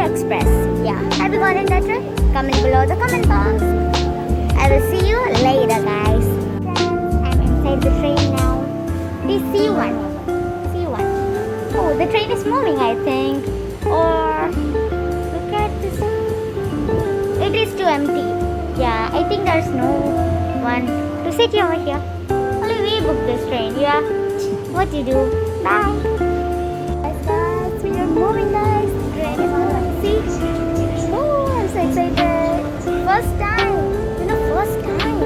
Chennai Express. Yeah, have you gotten that train? Comment below the comment box. I will see you later, guys. I'm inside the train now. The C1. C1. Oh, the train is moving, I think. Or look at this. It is too empty. Yeah, I think there's no one to sit over here. Only we booked this train. Yeah. What do you do? Bye. Guys, we are moving, guys. The train is moving. See? Oh, I'm so excited. First time. You know, first time.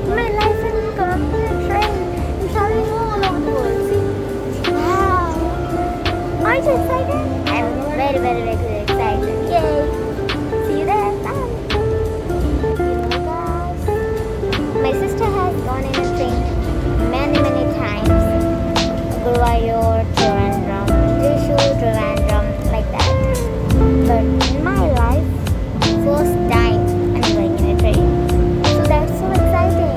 In my life, I'm coming in a train. I'm traveling all over the world. See? Wow. Aren't you excited? I'm very, very, very excited. Yay. See you there. Bye. You know, guys, my sister has gone in a train many, many times. Guruvayur, Trivandrum, Thrissur, Trivandrum, like that. But in my life, first time I'm going in a train. So that's so exciting.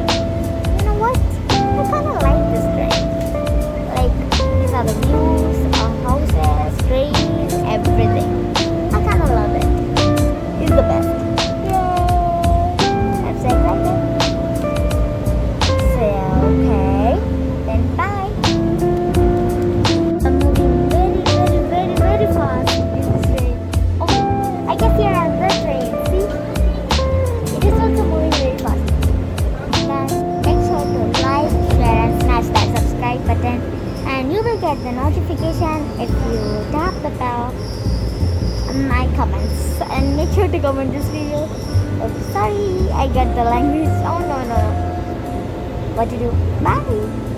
You know what? I kind of like this train. Like, these are the views, houses, trees, everything. I kind of love it. It's the best. Yay! I'm so excited. So, okay. Then bye. I'm moving very, very, very, very fast in this train. Oh, I can see another train. See? It is also moving very fast. Guys, make sure to like, share and smash that subscribe button. And you will get the notification if you tap the bell on my comments. And make sure to comment this video. Oh, sorry, I got the language. Oh, no. What to do? Bye.